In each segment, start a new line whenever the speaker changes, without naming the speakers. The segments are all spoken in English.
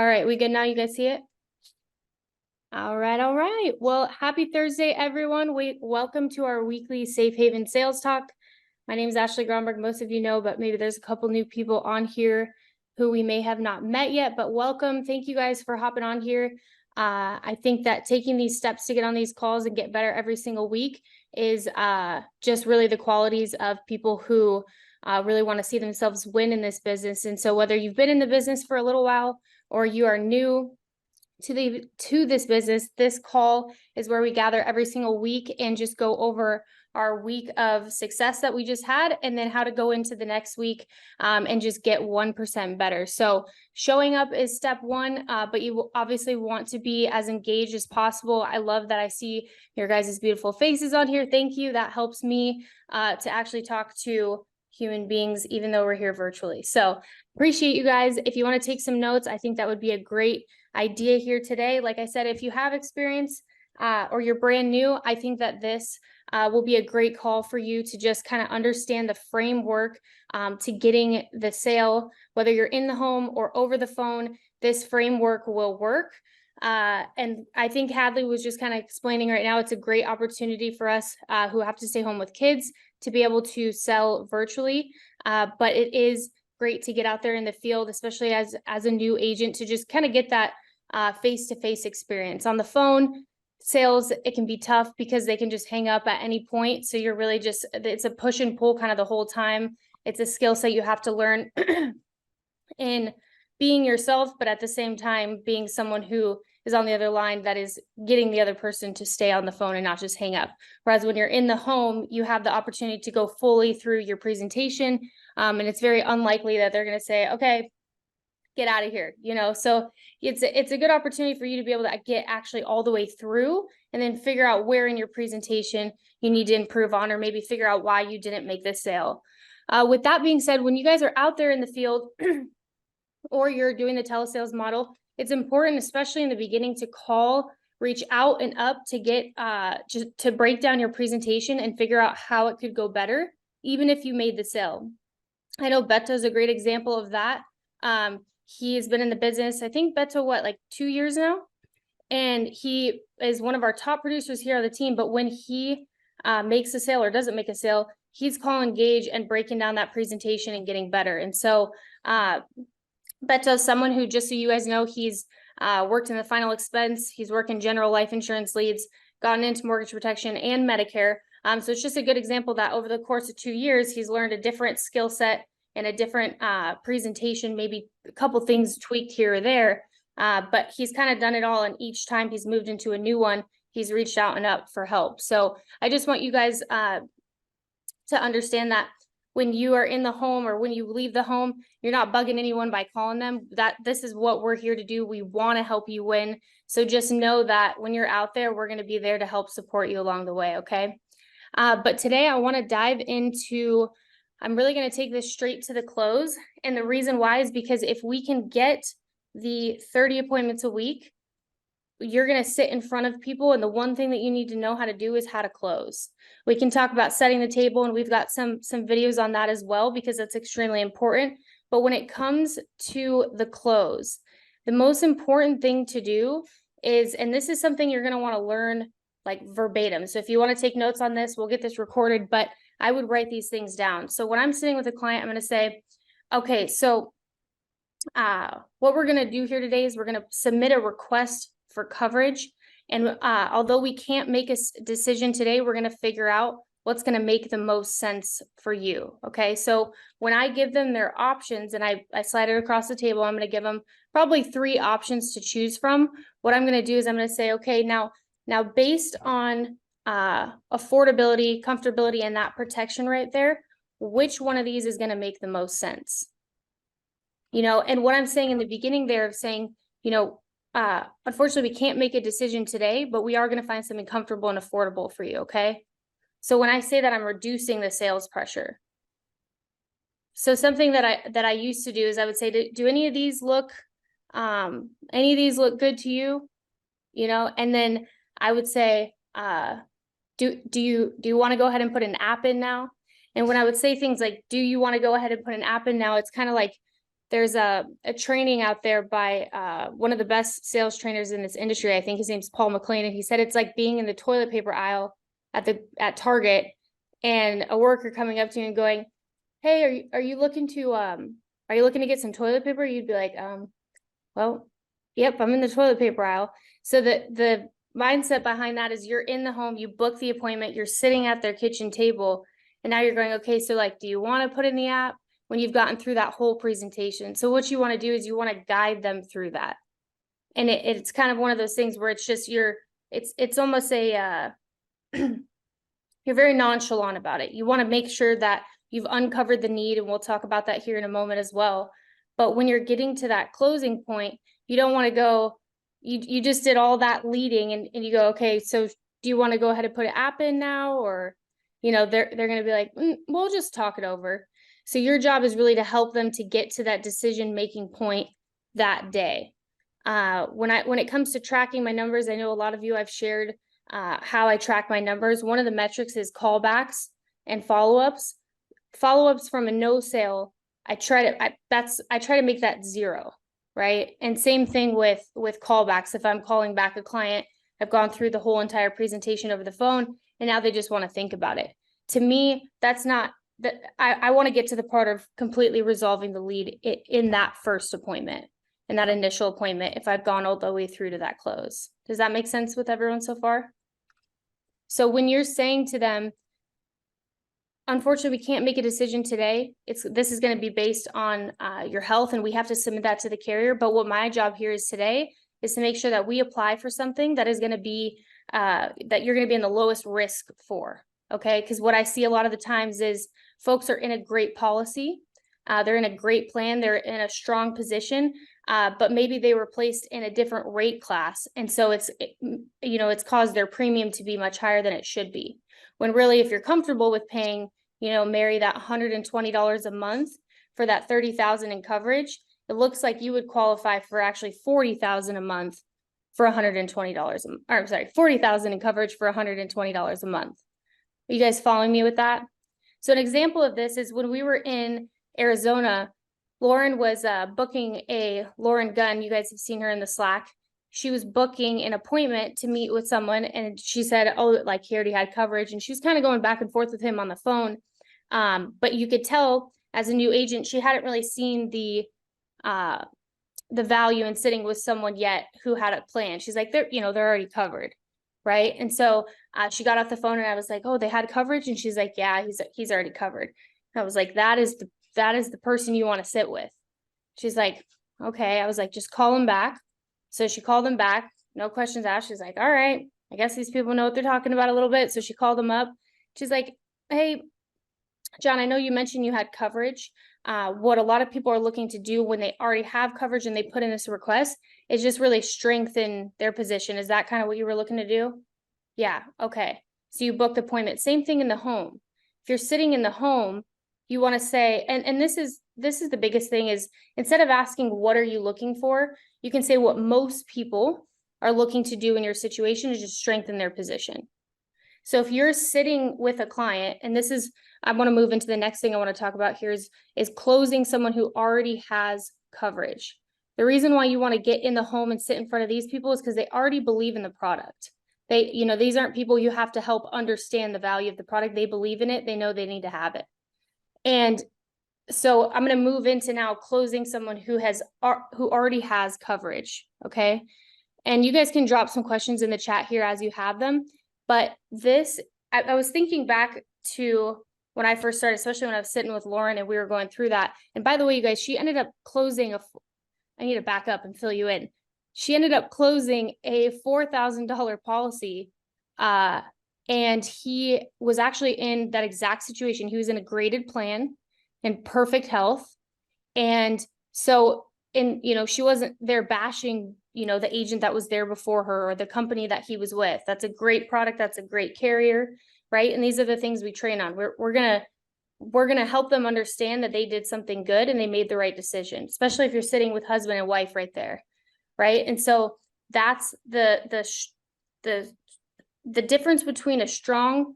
right, we good now? You guys see it? All right, all right. Well, happy Thursday, everyone. Welcome to our weekly Safe Haven Sales Talk. My name is Ashley Gronberg. Most of you know, but maybe there's a couple new people on here who we may have not met yet, but welcome. Thank you guys for hopping on here. I think that taking these steps to get on these calls and get better every single week is just really the qualities of people who really want to see themselves win in this business. And so whether you've been in the business for a little while or you are new to this business, this call is where we gather every single week and just go over our week of success that we just had, and then how to go into the next week and just get 1% better. So showing up is step one, but you obviously want to be as engaged as possible. I love that I see your guys' beautiful faces on here. Thank you. That helps me to actually talk to human beings, even though we're here virtually. So appreciate you guys. If you want to take some notes, I think that would be a great idea here today. Like I said, if you have experience or you're brand new, I think that this will be a great call for you to just kind of understand the framework to getting the sale, whether you're in the home or over the phone. This framework will work. And I think Hadley was just kind of explaining right now, it's a great opportunity for us who have to stay home with kids to be able to sell virtually. But it is great to get out there in the field, especially as a new agent, to just kind of get that face-to-face experience. On the phone, sales, it can be tough because they can just hang up at any point. So you're really just, it's a push and pull kind of the whole time. It's a skill set you have to learn in being yourself, but at the same time, being someone who is on the other line that is getting the other person to stay on the phone and not just hang up. Whereas when you're in the home, you have the opportunity to go fully through your presentation. And it's very unlikely that they're going to say, okay, get out of here, so it's a good opportunity for you to be able to get actually all the way through and then figure out where in your presentation you need to improve on, or maybe figure out why you didn't make this sale. With that being said, when you guys are out there in the field or you're doing the telesales model, it's important, especially in the beginning, to reach out and up to get just to break down your presentation and figure out how it could go better, even if you made the sale. I know Beto is a great example of that. He's been in the business, I think Beto, like 2 years now? And he is one of our top producers here on the team. But when he makes a sale or doesn't make a sale, he's calling Gage and breaking down that presentation and getting better. And so Beto's someone who, just so you guys know, he's worked in the final expense. He's worked in general life insurance leads, gotten into mortgage protection and Medicare. So it's just a good example that over the course of 2 years, he's learned a different skill set and a different presentation, maybe a couple things tweaked here or there, but he's kind of done it all. And each time he's moved into a new one, he's reached out and up for help. So I just want you guys to understand that when you are in the home or when you leave the home, you're not bugging anyone by calling them. That this is what we're here to do. We want to help you win. So just know that when you're out there, we're going to be there to help support you along the way. Okay. But today I want to dive into, I'm really going to take this straight to the close. And the reason why is because if we can get the 30 appointments a week, you're going to sit in front of people. And the one thing that you need to know how to do is how to close. We can talk about setting the table, and we've got some videos on that as well, because that's extremely important. But when it comes to the close, the most important thing to do is, and this is something you're going to want to learn like verbatim. So if you want to take notes on this, we'll get this recorded, but I would write these things down. So when I'm sitting with a client, I'm going to say, okay, so what we're going to do here today is we're going to submit a request for coverage. And although we can't make a decision today, we're going to figure out what's going to make the most sense for you. Okay. So when I give them their options and I slide it across the table, I'm going to give them probably 3 options to choose from. What I'm going to do is I'm going to say, okay, now based on affordability, comfortability, and that protection right there, which one of these is going to make the most sense? And what I'm saying in the beginning there of saying, unfortunately, we can't make a decision today, but we are going to find something comfortable and affordable for you. Okay. So when I say that, I'm reducing the sales pressure. So something that I used to do is I would say, do any of these look good to you? And then I would say, do you want to go ahead and put an app in now? And when I would say things like, do you want to go ahead and put an app in now? It's kind of like, there's a training out there by one of the best sales trainers in this industry. I think his name's Paul McLean, and he said it's like being in the toilet paper aisle at Target, and a worker coming up to you and going, "Hey, are you looking to get some toilet paper?" You'd be like, well, yep, I'm in the toilet paper aisle. So the mindset behind that is you're in the home, you book the appointment, you're sitting at their kitchen table, and now you're going, okay, so like, do you want to put in the app when you've gotten through that whole presentation? So what you want to do is you want to guide them through that. And it's kind of one of those things where it's just it's almost a you're very nonchalant about it. You want to make sure that you've uncovered the need, and we'll talk about that here in a moment as well. But when you're getting to that closing point, you don't want to go, you just did all that leading and you go, okay, so do you want to go ahead and put an app in now? Or, they're going to be like, we'll just talk it over. So your job is really to help them to get to that decision-making point that day. When it comes to tracking my numbers, I know a lot of you, I've shared how I track my numbers. One of the metrics is callbacks and follow-ups. Follow-ups from a no sale, I try to make that 0, right? And same thing with callbacks. If I'm calling back a client, I've gone through the whole entire presentation over the phone, and now they just want to think about it. To me, that's not that. I want to get to the part of completely resolving the lead in that first appointment, in that initial appointment, if I've gone all the way through to that close. Does that make sense with everyone so far? So when you're saying to them, unfortunately, we can't make a decision today. This is going to be based on your health, and we have to submit that to the carrier. But what my job here is today is to make sure that we apply for something that is going to be that you're going to be in the lowest risk for. Okay, because what I see a lot of the times is folks are in a great policy, they're in a great plan, they're in a strong position, but maybe they were placed in a different rate class, and so it's caused their premium to be much higher than it should be. When really, if you're comfortable with paying, Mary, that $120 a month for that $30,000 in coverage, it looks like you would qualify for actually $40,000 a month for $120. Or I'm sorry, $40,000 in coverage for $120 a month. Are you guys following me with that? So an example of this is when we were in Arizona, Lauren was booking Lauren Gunn. You guys have seen her in the Slack. She was booking an appointment to meet with someone, and she said, oh, like he already had coverage, and she was kind of going back and forth with him on the phone. But you could tell as a new agent, she hadn't really seen the value in sitting with someone yet who had a plan. She's like, they're already covered, right? And so she got off the phone, and I was like, oh, they had coverage? And she's like, yeah, he's already covered. And I was like, that is the person you want to sit with. She's like, okay. I was like, just call him back. So she called him back, no questions asked. She's like, all right, I guess these people know what they're talking about a little bit. So she called him up. She's like, hey, John, I know you mentioned you had coverage. What a lot of people are looking to do when they already have coverage and they put in this request is just really strengthen their position. Is that kind of what you were looking to do? Yeah, okay. So you booked the appointment. Same thing in the home. If you're sitting in the home, you want to say, and this is the biggest thing, is instead of asking what are you looking for, you can say what most people are looking to do in your situation is just strengthen their position. So if you're sitting with a client, and I want to move into the next thing I want to talk about here is closing someone who already has coverage. The reason why you want to get in the home and sit in front of these people is because they already believe in the product. These aren't people you have to help understand the value of the product. They believe in it. They know they need to have it. And so I'm going to move into now closing someone who already has coverage. Okay. And you guys can drop some questions in the chat here as you have them. But I was thinking back to when I first started, especially when I was sitting with Lauren and we were going through that. And by the way, you guys, she ended up closing I need to back up and fill you in. She ended up closing a $4,000 policy. And he was actually in that exact situation. He was in a graded plan in perfect health. And so, she wasn't there bashing, the agent that was there before her or the company that he was with. That's a great product. That's a great carrier, right? And these are the things we train on. We're going to help them understand that they did something good and they made the right decision, especially if you're sitting with husband and wife right there, right? And so that's the difference between a strong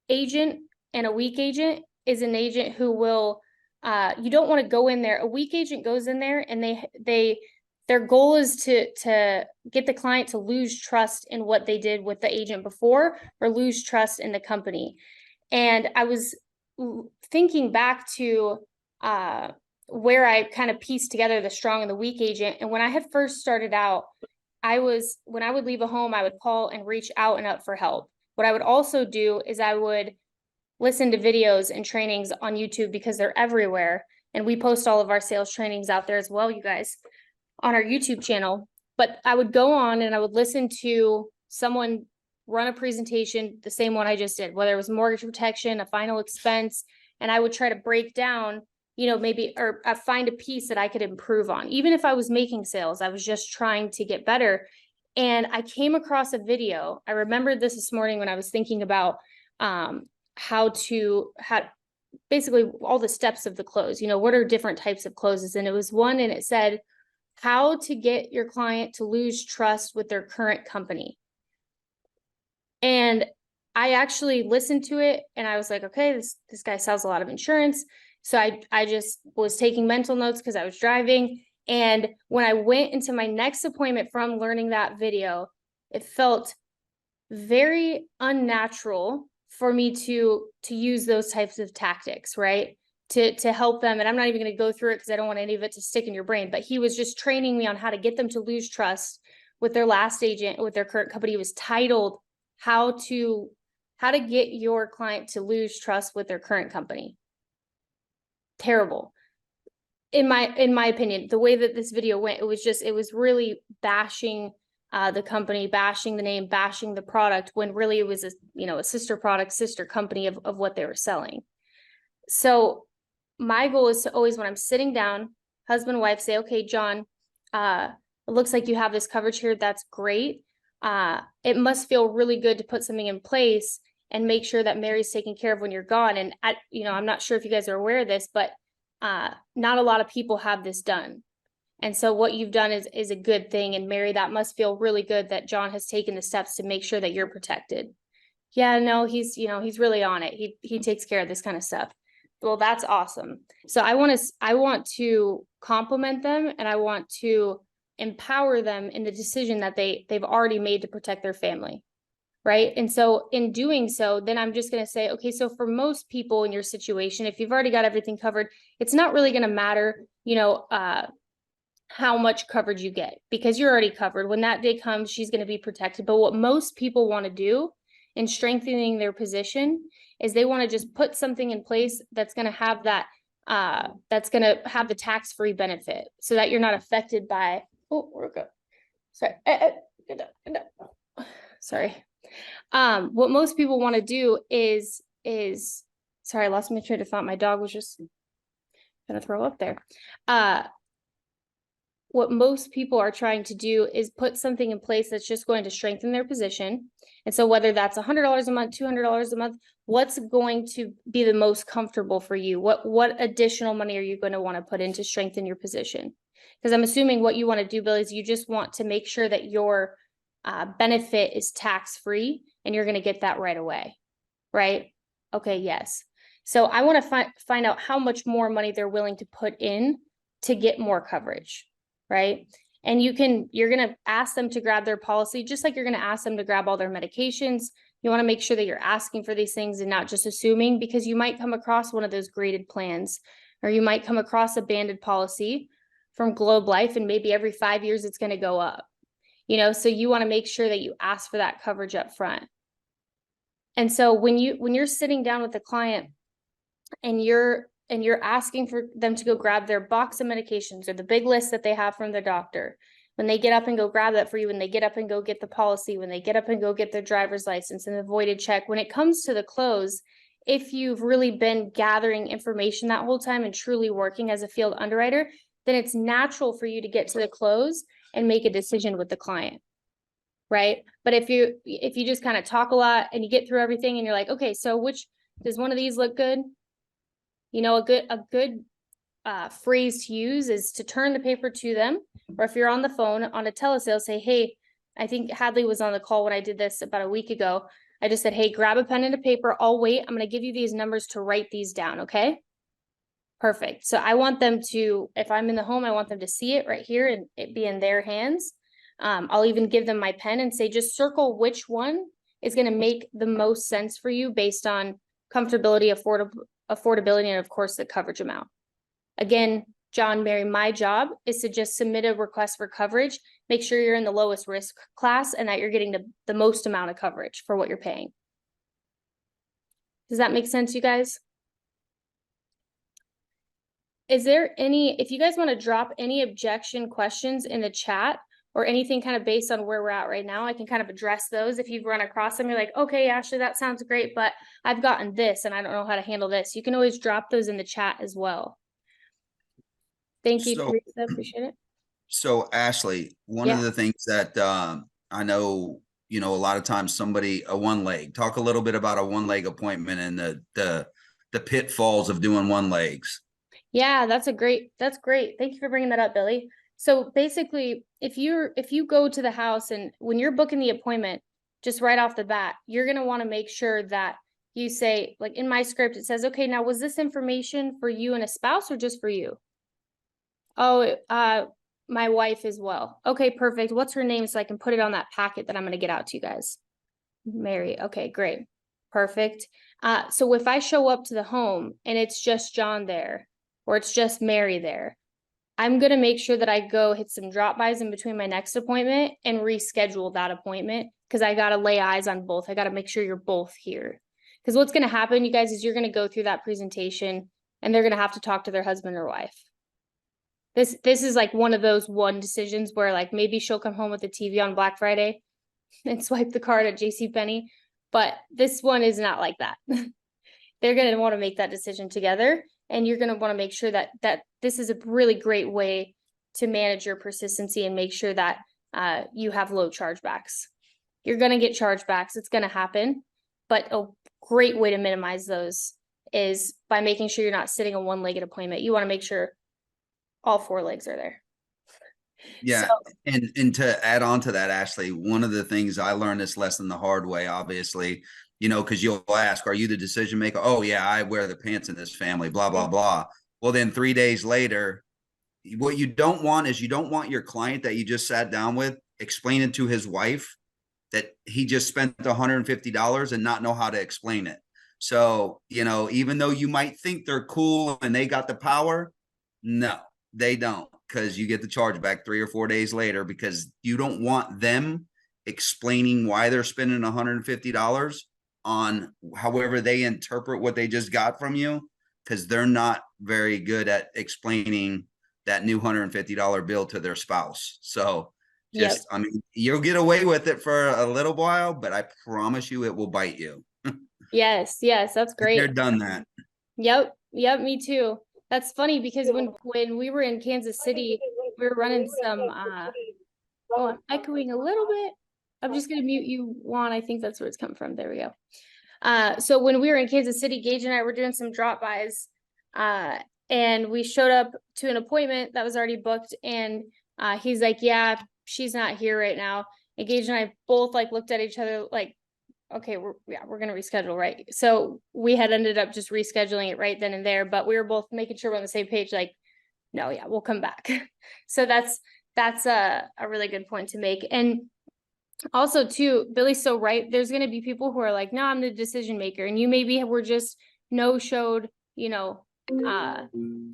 agent and a weak agent is an agent who will you don't want to go in there. A weak agent goes in there and their goal is to get the client to lose trust in what they did with the agent before, or lose trust in the company. And I was thinking back to where I kind of pieced together the strong and the weak agent. And when I had first started out, when I would leave a home, I would call and reach out and up for help. What I would also do is I would listen to videos and trainings on YouTube, because they're everywhere. And we post all of our sales trainings out there as well, you guys, on our YouTube channel. But I would go on and I would listen to someone run a presentation, the same one I just did, whether it was mortgage protection, a final expense, and I would try to break down, maybe, or find a piece that I could improve on. Even if I was making sales, I was just trying to get better. And I came across a video. I remembered this morning when I was thinking about how basically all the steps of the close, what are different types of closes. And it was one, and it said, how to get your client to lose trust with their current company. And I actually listened to it and I was like, okay, this guy sells a lot of insurance. So I just was taking mental notes because I was driving. And when I went into my next appointment from learning that video, it felt very unnatural for me to use those types of tactics, right? To help them. And I'm not even going to go through it because I don't want any of it to stick in your brain, but he was just training me on how to get them to lose trust with their last agent, with their current company. It was titled how to get your client to lose trust with their current company. Terrible. In my opinion, the way that this video went, it was really bashing the company, bashing the name, bashing the product, when really it was a sister product, sister company of what they were selling. So my goal is to always, when I'm sitting down, husband and wife, say, okay, John, it looks like you have this coverage here. That's great. It must feel really good to put something in place and make sure that Mary's taken care of when you're gone. And I'm not sure if you guys are aware of this, but not a lot of people have this done. And so what you've done is a good thing. And Mary, that must feel really good that John has taken the steps to make sure that you're protected. Yeah, no, he's really on it. He takes care of this kind of stuff. Well, that's awesome. So I want to compliment them, and I want to empower them in the decision that they've already made to protect their family. Right. And so in doing so, then I'm just going to say, okay, so for most people in your situation, if you've already got everything covered, it's not really going to matter, how much coverage you get, because you're already covered. When that day comes, she's going to be protected. But what most people want to do in strengthening their position is they want to just put something in place that's going to have that's going to have the tax-free benefit, so that you're not affected by, we're good. Sorry. Sorry. What most people want to do is sorry, I lost my train of thought. My dog was just gonna throw up there. What most people are trying to do is put something in place that's just going to strengthen their position. And so whether that's $100 a month, $200 a month, what's going to be the most comfortable for you? What additional money are you going to want to put in to strengthen your position? Because I'm assuming what you want to do, Bill, is you just want to make sure that your benefit is tax-free, and you're going to get that right away, right? Okay, yes. So I want to find out how much more money they're willing to put in to get more coverage, right? And you're going to ask them to grab their policy, just like you're going to ask them to grab all their medications. You want to make sure that you're asking for these things and not just assuming, because you might come across one of those graded plans, or you might come across a banded policy from Globe Life, and maybe every 5 years it's going to go up. So you want to make sure that you ask for that coverage up front. And so when you're sitting down with the client and you're asking for them to go grab their box of medications or the big list that they have from their doctor, when they get up and go grab that for you, when they get up and go get the policy, when they get up and go get their driver's license and the voided check, when it comes to the close, if you've really been gathering information that whole time and truly working as a field underwriter, then it's natural for you to get to the close and make a decision with the client, right? But if you just kind of talk a lot and you get through everything and you're like, okay, so does one of these look good? A good phrase to use is to turn the paper to them, or if you're on the phone on a telesale, say, hey, I think Hadley was on the call when I did this about a week ago. I just said, hey, grab a pen and a paper. I'll wait. I'm going to give you these numbers to write these down, okay? Perfect. So I want them to, if I'm in the home, I want them to see it right here and it be in their hands. I'll even give them my pen and say, just circle which one is going to make the most sense for you based on comfortability, affordability, and of course the coverage amount. Again, John, Mary, my job is to just submit a request for coverage, make sure you're in the lowest risk class and that you're getting the most amount of coverage for what you're paying. Does that make sense, you guys? Is there any, if you guys want to drop any objection questions in the chat or anything kind of based on where we're at right now, I can kind of address those. If you've run across them, you're like, okay, Ashley, that sounds great, but I've gotten this and I don't know how to handle this. You can always drop those in the chat as well. Thank you, Teresa. Appreciate it.
So Ashley, one of the things that I know, a lot of times a one leg, talk a little bit about a one leg appointment and the pitfalls of doing one legs.
Yeah, that's great. Thank you for bringing that up, Billy. So basically, if you go to the house and when you're booking the appointment, just right off the bat, you're going to want to make sure that you say, like in my script, it says, okay, now was this information for you and a spouse or just for you? Oh, my wife as well. Okay, perfect. What's her name so I can put it on that packet that I'm going to get out to you guys? Mary. Okay, great. Perfect. So if I show up to the home and it's just John there, or it's just Mary there, I'm going to make sure that I go hit some drop-bys in between my next appointment and reschedule that appointment because I got to lay eyes on both. I got to make sure you're both here. Because what's going to happen, you guys, is you're going to go through that presentation and they're going to have to talk to their husband or wife. This is like one of those decisions where like maybe she'll come home with the TV on Black Friday and swipe the card at JCPenney, but this one is not like that. They're going to want to make that decision together, and you're going to want to make sure that this is a really great way to manage your persistency and make sure that you have low chargebacks. You're going to get chargebacks. It's going to happen, but a great way to minimize those is by making sure you're not sitting a one-legged appointment. You want to make sure all four legs are there.
Yeah. So, and to add on to that, Ashley, one of the things I learned this lesson the hard way, obviously, because you'll ask, are you the decision maker? Oh yeah, I wear the pants in this family, blah, blah, blah. Well, then 3 days later, what you don't want is you don't want your client that you just sat down with explaining to his wife that he just spent $150 and not know how to explain it. So, even though you might think they're cool and they got the power, no, they don't, because you get the chargeback 3 or 4 days later because you don't want them explaining why they're spending $150 on however they interpret what they just got from you, because they're not very good at explaining that new $150 bill to their spouse. So I mean, you'll get away with it for a little while, but I promise you it will bite you.
Yes, that's great.
They're done that.
Yep, me too. That's funny because when we were in Kansas City, we were running some oh, I'm echoing a little bit. I'm just gonna mute you, Juan. I think that's where it's coming from. There we go. So when we were in Kansas City, Gage and I were doing some drop-bys, and we showed up to an appointment that was already booked, and he's like, yeah, she's not here right now. And Gage and I both like looked at each other like, okay, we're gonna reschedule, right? So we had ended up just rescheduling it right then and there, but we were both making sure we're on the same page, like, no, yeah, we'll come back. So that's a really good point to make. And also too, Billy's so right. There's gonna be people who are like, no, I'm the decision maker, and you maybe were just no-showed,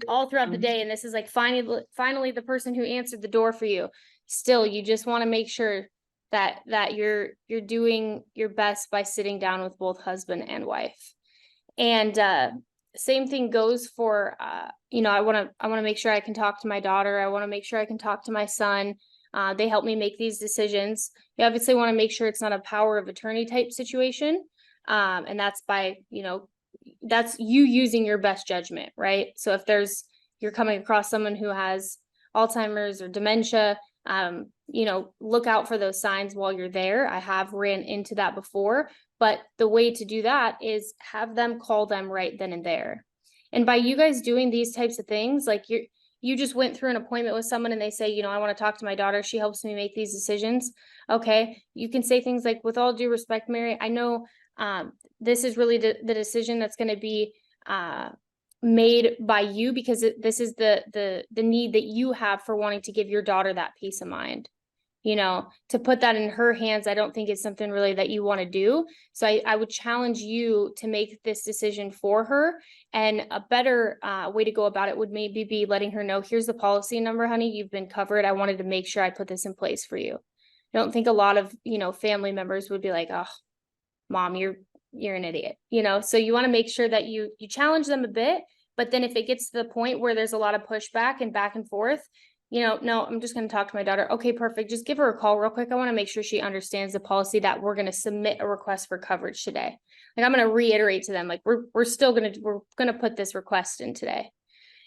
all throughout the day, and this is like finally the person who answered the door for you. Still, you just want to make sure that you're doing your best by sitting down with both husband and wife. And same thing goes for I want to make sure I can talk to my daughter. I want to make sure I can talk to my son. They help me make these decisions. You obviously want to make sure it's not a power of attorney type situation, and that's by that's you using your best judgment, right? So if you're coming across someone who has Alzheimer's or dementia, look out for those signs while you're there. I have ran into that before, but the way to do that is have them call them right then and there. And by you guys doing these types of things, like you just went through an appointment with someone and they say, I want to talk to my daughter. She helps me make these decisions. Okay. You can say things like, with all due respect, Mary, I know this is really the decision that's going to be made by you because this is the need that you have for wanting to give your daughter that peace of mind. To put that in her hands, I don't think it's something really that you want to do. So I would challenge you to make this decision for her. And a better way to go about it would maybe be letting her know, here's the policy number, honey, you've been covered. I wanted to make sure I put this in place for you. I don't think a lot of, family members would be like, oh, mom, you're an idiot, so you want to make sure that you challenge them a bit. But then if it gets to the point where there's a lot of pushback and back and forth, no, I'm just going to talk to my daughter. Okay, perfect. Just give her a call real quick. I want to make sure she understands the policy that we're going to submit a request for coverage today. Like, I'm going to reiterate to them, like, we're going to put this request in today.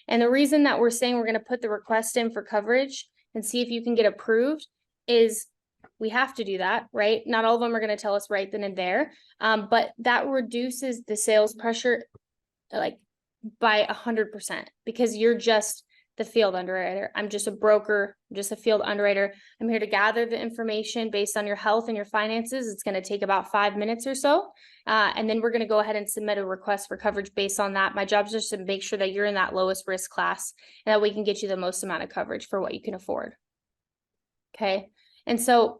And the reason that we're saying we're going to put the request in for coverage and see if you can get approved is we have to do that, right? Not all of them are going to tell us right then and there. But that reduces the sales pressure like by 100% because you're just the field underwriter. I'm just a broker, I'm just a field underwriter. I'm here to gather the information based on your health and your finances. It's going to take about 5 minutes or so. And then we're going to go ahead and submit a request for coverage based on that. My job is just to make sure that you're in that lowest risk class and that we can get you the most amount of coverage for what you can afford. Okay. And so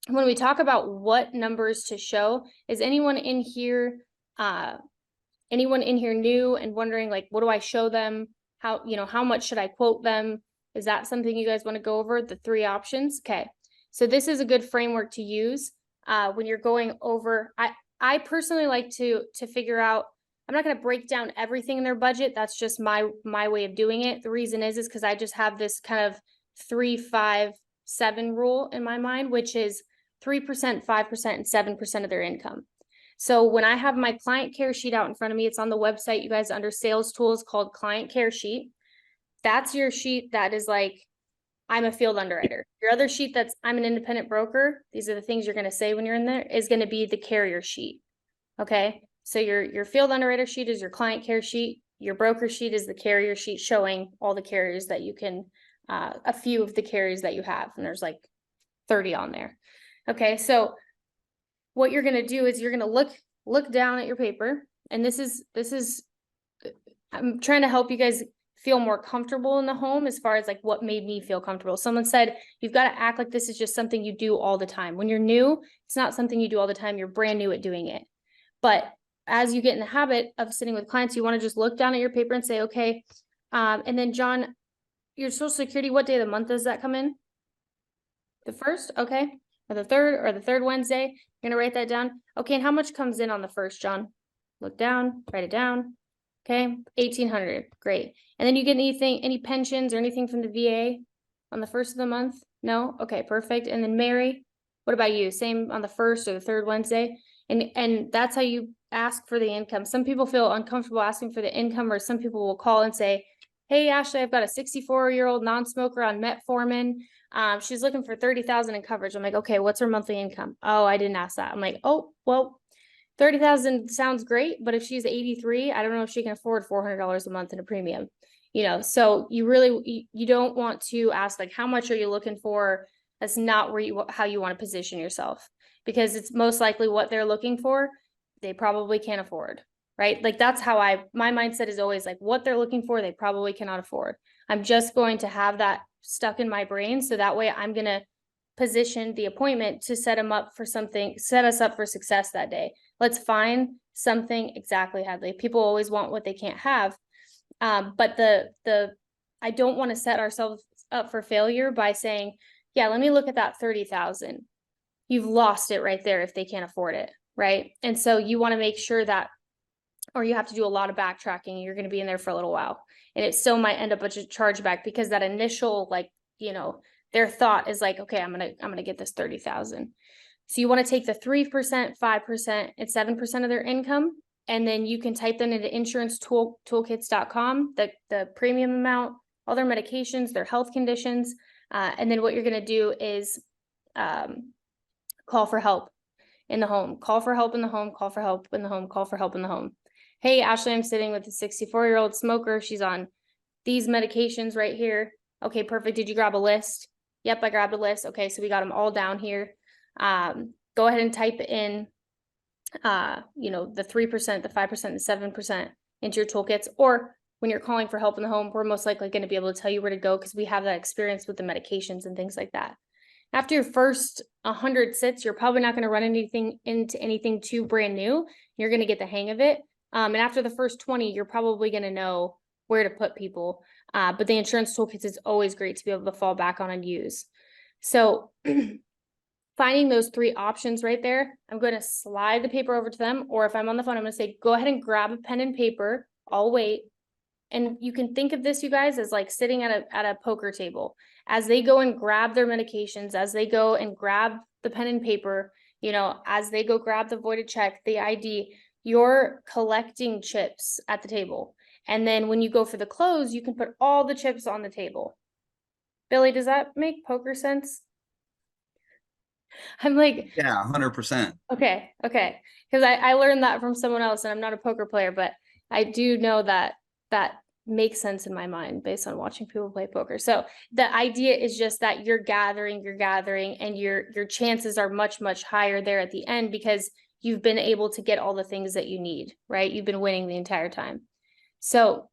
when we talk about what numbers to show, is anyone in here new and wondering, like, what do I show them? How much should I quote them? Is that something you guys want to go over? The 3 options. Okay. So this is a good framework to use when you're going over. I personally like to figure out, I'm not going to break down everything in their budget. That's just my way of doing it. The reason is because I just have this kind of 3-5-7 rule in my mind, which is 3%, 5%, and 7% of their income. So when I have my client care sheet out in front of me, it's on the website, you guys, under sales tools, called client care sheet. That's your sheet that is like, I'm a field underwriter. Your other sheet that's I'm an independent broker. These are the things you're going to say when you're in there, is going to be the carrier sheet. Okay. So your field underwriter sheet is your client care sheet. Your broker sheet is the carrier sheet showing all the carriers that you can, a few of the carriers that you have. And there's like 30 on there. Okay. So what you're going to do is you're going to look down at your paper, and this is I'm trying to help you guys feel more comfortable in the home as far as like what made me feel comfortable. Someone said, you've got to act like this is just something you do all the time. When you're new, it's not something you do all the time. You're brand new at doing it. But as you get in the habit of sitting with clients, you want to just look down at your paper and say, okay. And then John, your Social Security, what day of the month does that come in? The 1st? Okay. Or the 3rd Wednesday. You're going to write that down. Okay. And how much comes in on the 1st, John? Look down, write it down. Okay. 1,800. Great. And then you get any pensions or anything from the VA on the 1st of the month? No? Okay, perfect. And then Mary, what about you? Same on the 1st or the 3rd Wednesday? And that's how you ask for the income. Some people feel uncomfortable asking for the income, or some people will call and say, hey, Ashley, I've got a 64-year-old non-smoker on metformin. She's looking for 30,000 in coverage. I'm like, okay, what's her monthly income? Oh, I didn't ask that. I'm like, oh, well, 30,000 sounds great, but if she's 83, I don't know if she can afford $400 a month in a premium, so you don't want to ask, like, how much are you looking for? That's not how you want to position yourself, because it's most likely what they're looking for, they probably can't afford, right? Like, that's how my mindset is always like, what they're looking for, they probably cannot afford. I'm just going to have that stuck in my brain. So that way I'm going to position the appointment to set us up for success that day. Let's find something exactly how people always want what they can't have. But I don't want to set ourselves up for failure by saying, yeah, let me look at that 30,000. You've lost it right there if they can't afford it. Right. And so you want to make sure that, or you have to do a lot of backtracking. You're going to be in there for a little while, and it still might end up a chargeback, because that initial, their thought is like, okay, I'm going to get this 30,000. So you want to take the 3%, 5%, and 7% of their income, and then you can type them into insurancetoolkits.com, the premium amount, all their medications, their health conditions. And then what you're going to do is call for help in the home, call for help in the home, call for help in the home, call for help in the home. Hey, Ashley, I'm sitting with a 64-year-old smoker. She's on these medications right here. Okay, perfect. Did you grab a list? Yep, I grabbed a list. Okay, so we got them all down here. Go ahead and type in, the 3%, the 5%, the 7% into your toolkits, or when you're calling for help in the home, we're most likely going to be able to tell you where to go because we have that experience with the medications and things like that. After your first 100 sits, you're probably not going to run into anything too brand new. You're going to get the hang of it. And after the first 20, you're probably going to know where to put people. But the insurance toolkits is always great to be able to fall back on and use. So finding those 3 options right there, I'm going to slide the paper over to them. Or if I'm on the phone, I'm going to say, go ahead and grab a pen and paper. I'll wait. And you can think of this, you guys, as like sitting at a poker table. As they go and grab their medications, as they go and grab the pen and paper, as they go grab the voided check, the ID, you're collecting chips at the table. And then when you go for the close, you can put all the chips on the table. Billy, does that make poker sense? I'm like,
yeah, 100%.
Okay. Because I learned that from someone else, and I'm not a poker player, but I do know that makes sense in my mind based on watching people play poker. So the idea is just that you're gathering, and your chances are much, much higher there at the end because you've been able to get all the things that you need, right? You've been winning the entire time. So,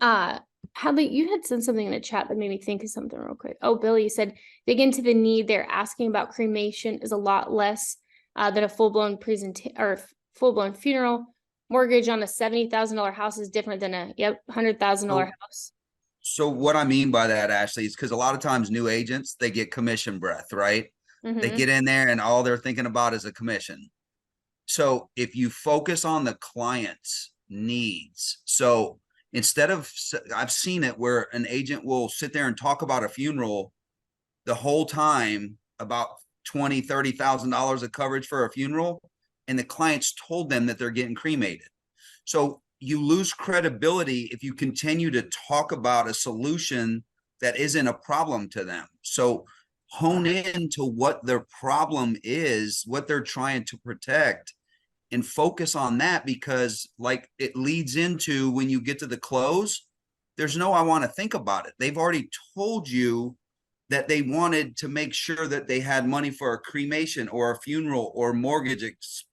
Hadley, you had said something in the chat that made me think of something real quick. Oh, Billy, you said dig into the need. They're asking about cremation is a lot less than a full-blown full-blown funeral. Mortgage on a $70,000 house is different than a $100,000 house.
So what I mean by that, Ashley, is because a lot of times new agents, they get commission breath, right? They get in there and all they're thinking about is a commission. So if you focus on the client's needs, so instead of, I've seen it where an agent will sit there and talk about a funeral the whole time about $20,000-$30,000 of coverage for a funeral, and the clients told them that they're getting cremated. So you lose credibility if you continue to talk about a solution that isn't a problem to them. So hone in to what their problem is, what they're trying to protect, and focus on that, because like it leads into when you get to the close, there's no I want to think about it. They've already told you that they wanted to make sure that they had money for a cremation or a funeral or mortgage.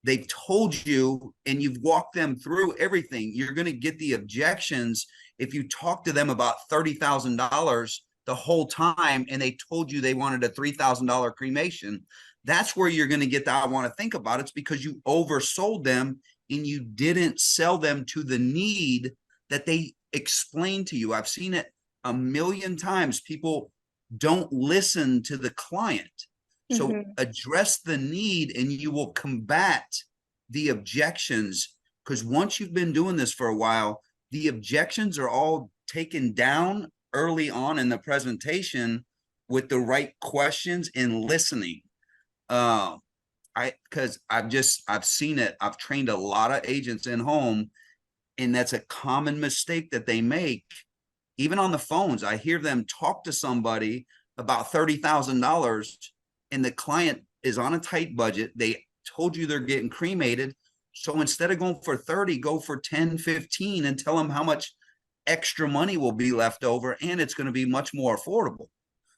They've told you, and you've walked them through everything. You're going to get the objections if you talk to them about $30,000 the whole time and they told you they wanted a $3,000 cremation. That's where you're going to get the I want to think about it. It's because you oversold them and you didn't sell them to the need that they explained to you. I've seen it a million times. People don't listen to the client. So address the need and you will combat the objections, because once you've been doing this for a while, the objections are all taken down early on in the presentation with the right questions and listening. Because I've seen it. I've trained a lot of agents in home, and that's a common mistake that they make. Even on the phones, I hear them talk to somebody about $30,000 and the client is on a tight budget. They told you they're getting cremated. So instead of going for 30, go for 10, 15 and tell them how much extra money will be left over, and it's going to be much more affordable.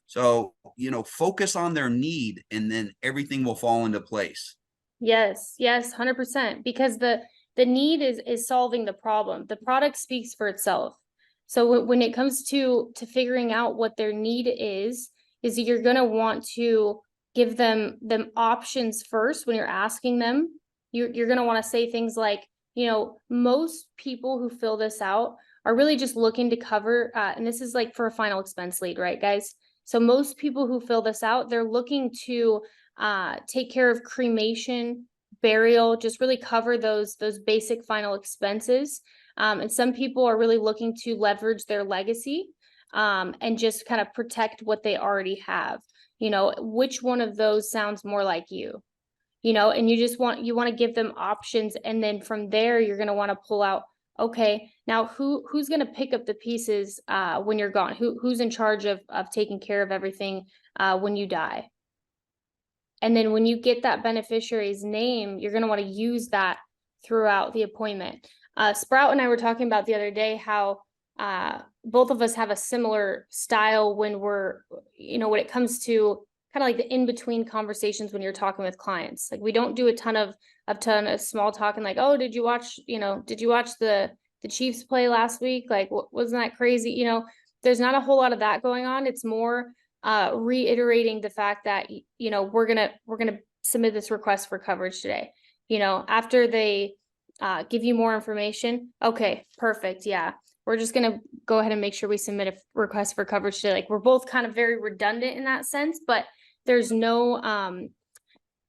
So, focus on their need and then everything will fall into place.
Yes, 100%. Because the need is solving the problem. The product speaks for itself. So when it comes to figuring out what their need is you're going to want to give them options first. When you're asking them, you're going to want to say things like, most people who fill this out are really just looking to cover, and this is like for a final expense lead, right, guys? So most people who fill this out, they're looking to take care of cremation, burial, just really cover those basic final expenses. And some people are really looking to leverage their legacy and just kind of protect what they already have. Which one of those sounds more like you? And you want to give them options. And then from there, you're going to want to pull out, okay, now who's going to pick up the pieces when you're gone? Who's in charge of taking care of everything when you die? And then when you get that beneficiary's name, you're going to want to use that throughout the appointment. Sprout and I were talking about the other day how both of us have a similar style when when it comes to kind of like the in-between conversations when you're talking with clients. Like we don't do a ton of small talk and like, oh, did you watch the the Chiefs play last week? Like, wasn't that crazy? You know, there's not a whole lot of that going on. It's more reiterating the fact that, you know, we're gonna submit this request for coverage today. You know, after they give you more information, okay, perfect, yeah, we're just gonna go ahead and make sure we submit a request for coverage today. Like, we're both kind of very redundant in that sense, but there's no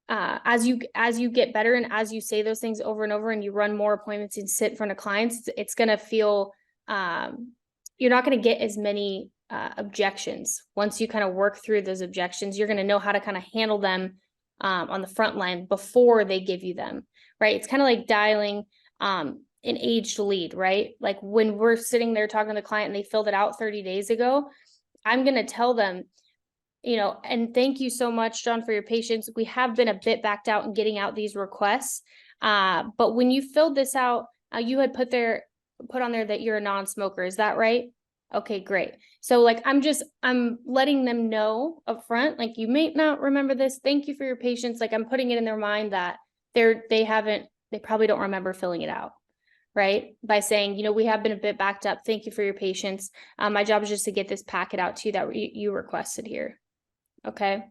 as you get better and as you say those things over and over and you run more appointments and sit in front of clients, it's gonna feel you're not gonna get as many objections. Once you kind of work through those objections, you're gonna know how to kind of handle them on the front line before they give you them, right? It's kind of like dialing an aged lead, right? Like when we're sitting there talking to the client and they filled it out 30 days ago, I'm gonna tell them, you know, and thank you so much, John, for your patience. We have been a bit backed out in getting out these requests. But when you filled this out, you had put on there that you're a non-smoker. Is that right? Okay, great. So like, I'm letting them know up front, like, you may not remember this. Thank you for your patience. Like, I'm putting it in their mind that they probably don't remember filling it out. Right? By saying, you know, we have been a bit backed up. Thank you for your patience. My job is just to get this packet out to you that you requested here. Okay.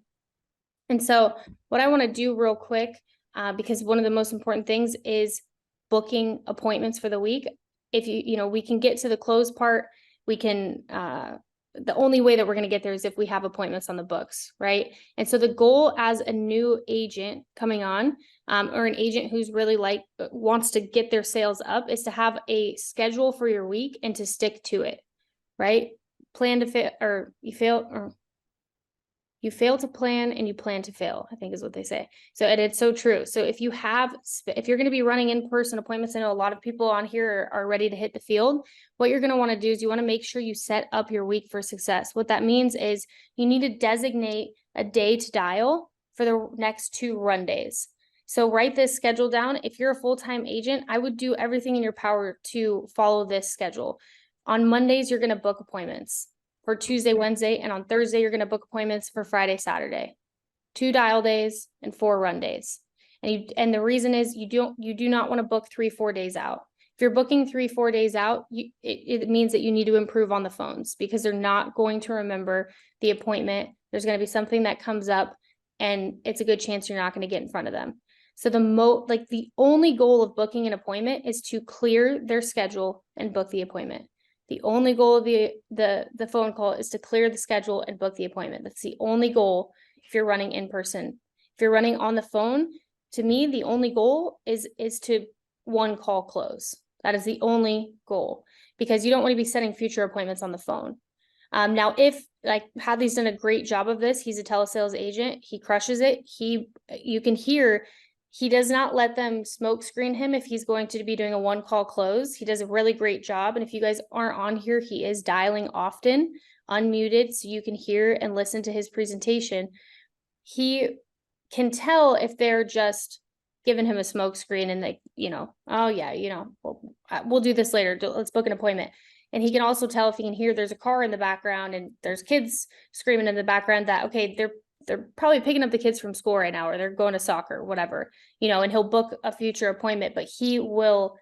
And so what I want to do real quick, because one of the most important things is booking appointments for the week. If you know, we can get to the close part, we can, the only way that we're going to get there is if we have appointments on the books, right? And so the goal as a new agent coming on, or an agent who's really wants to get their sales up, is to have a schedule for your week and to stick to it, right? Plan to fit, or you fail to plan and you plan to fail, I think is what they say. So, and it's so true. So if you're going to be running in-person appointments, I know a lot of people on here are ready to hit the field. What you're going to want to do is you want to make sure you set up your week for success. What that means is you need to designate a day to dial for the next 2 run days. So write this schedule down. If you're a full-time agent, I would do everything in your power to follow this schedule. On Mondays, you're going to book appointments for Tuesday, Wednesday, and on Thursday, you're going to book appointments for Friday, Saturday. 2 dial days and 4 run days. And the reason is you do not want to book 3-4 days out. If you're booking 3-4 days out, it means that you need to improve on the phones, because they're not going to remember the appointment. There's going to be something that comes up, and it's a good chance you're not going to get in front of them. So the only goal of booking an appointment is to clear their schedule and book the appointment. The only goal of the phone call is to clear the schedule and book the appointment. That's the only goal if you're running in person. If you're running on the phone, to me, the only goal is to one call close. That is the only goal, because you don't want to be setting future appointments on the phone. Now, if like Hadley's done a great job of this, he's a telesales agent. He crushes it. You can hear he does not let them smoke screen him if he's going to be doing a 1-call close. He does a really great job. And if you guys aren't on here, he is dialing often, unmuted, so you can hear and listen to his presentation. He can tell if they're just giving him a smoke screen and they, you know, oh yeah, you know, we'll do this later. Let's book an appointment. And he can also tell if he can hear there's a car in the background and there's kids screaming in the background that, okay, they're probably picking up the kids from school right now, or they're going to soccer, whatever, you know, and he'll book a future appointment, but he will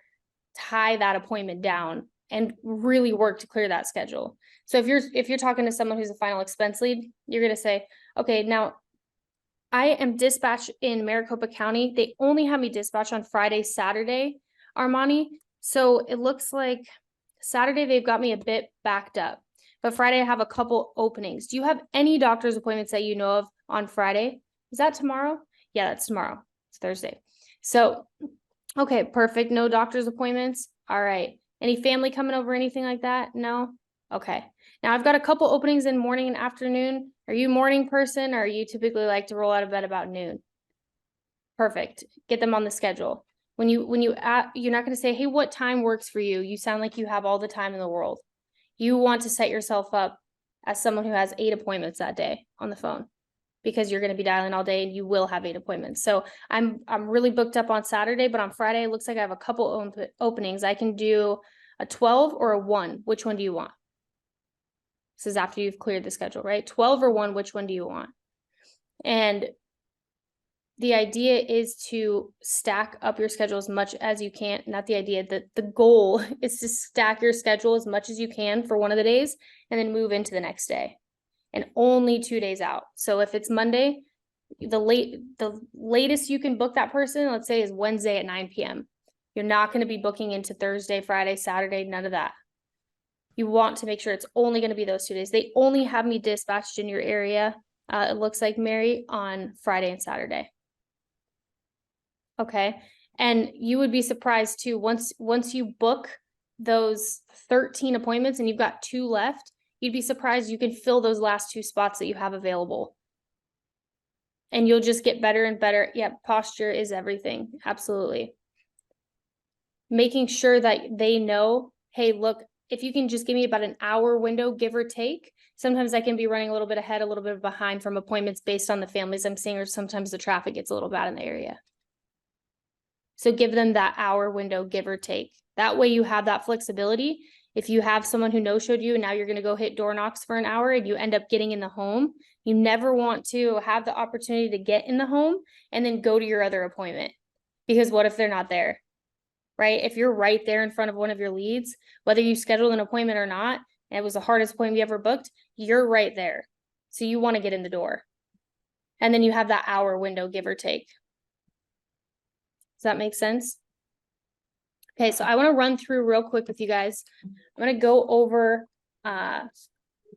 tie that appointment down and really work to clear that schedule. So if you're talking to someone who's a final expense lead, you're going to say, okay, now I am dispatched in Maricopa County. They only have me dispatched on Friday, Saturday, Armani. So it looks like Saturday they've got me a bit backed up. But Friday I have a couple openings. Do you have any doctor's appointments that you know of on Friday? Is that tomorrow? Yeah, that's tomorrow. It's Thursday. So, okay, perfect. No doctor's appointments. All right. Any family coming over, anything like that? No? Okay. Now I've got a couple openings in morning and afternoon. Are you a morning person, or you typically like to roll out of bed about noon? Perfect. Get them on the schedule. You're not going to say, hey, what time works for you? You sound like you have all the time in the world. You want to set yourself up as someone who has 8 appointments that day on the phone, because you're going to be dialing all day and you will have 8 appointments. So I'm really booked up on Saturday, but on Friday, it looks like I have a couple openings. I can do a 12 or a 1. Which one do you want? This is after you've cleared the schedule, right? 12 or 1, which one do you want? And the idea is to stack up your schedule as much as you can. Not the idea, the goal is to stack your schedule as much as you can for one of the days and then move into the next day. And only 2 days out. So if it's Monday, the latest you can book that person, let's say, is Wednesday at 9 p.m. You're not going to be booking into Thursday, Friday, Saturday, none of that. You want to make sure it's only going to be those 2 days. They only have me dispatched in your area. It looks like, Mary, on Friday and Saturday. Okay. And you would be surprised too, once you book those 13 appointments and you've got 2 left, you'd be surprised you can fill those last 2 spots that you have available. And you'll just get better and better. Yeah, posture is everything. Absolutely. Making sure that they know, hey, look, if you can just give me about an hour window, give or take. Sometimes I can be running a little bit ahead, a little bit behind from appointments based on the families I'm seeing, or sometimes the traffic gets a little bad in the area. So give them that hour window, give or take. That way you have that flexibility. If you have someone who no-showed you and now you're going to go hit door knocks for an hour and you end up getting in the home, you never want to have the opportunity to get in the home and then go to your other appointment. Because what if they're not there, right? If you're right there in front of one of your leads, whether you scheduled an appointment or not, and it was the hardest appointment you ever booked, you're right there. So you want to get in the door. And then you have that hour window, give or take. Does that make sense? Okay, so I want to run through real quick with you guys. I'm going to go over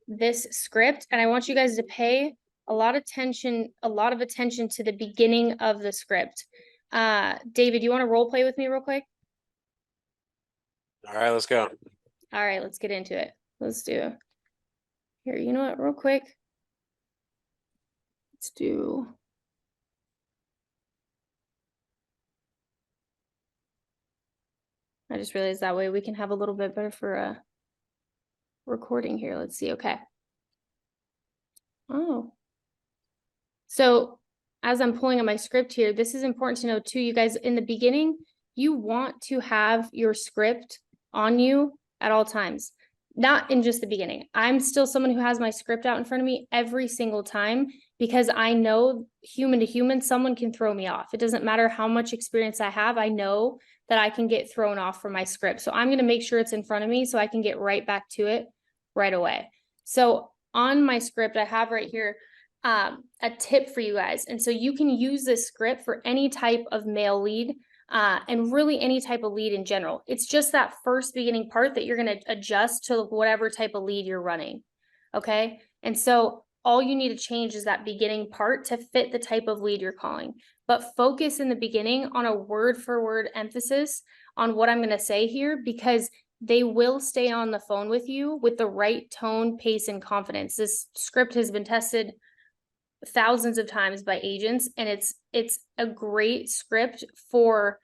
this script, and I want you guys to pay a lot of attention to the beginning of the script. David, you want to role play with me real quick?
All right, let's go.
All right, let's get into it. Let's do here. You know what? Real quick. Let's do. I just realized that way we can have a little bit better for a recording here. Let's see. Okay. Oh. So as I'm pulling on my script here, this is important to know too, you guys. In the beginning, you want to have your script on you at all times, not in just the beginning. I'm still someone who has my script out in front of me every single time because I know human to human, someone can throw me off. It doesn't matter how much experience I have. I know that I can get thrown off from my script. So I'm going to make sure it's in front of me so I can get right back to it right away. So on my script, I have right here a tip for you guys. And so you can use this script for any type of mail lead and really any type of lead in general. It's just that first beginning part that you're going to adjust to whatever type of lead you're running. Okay. And so all you need to change is that beginning part to fit the type of lead you're calling. But focus in the beginning on a word for word emphasis on what I'm going to say here, because they will stay on the phone with you with the right tone, pace, and confidence. This script has been tested thousands of times by agents, and it's a great script for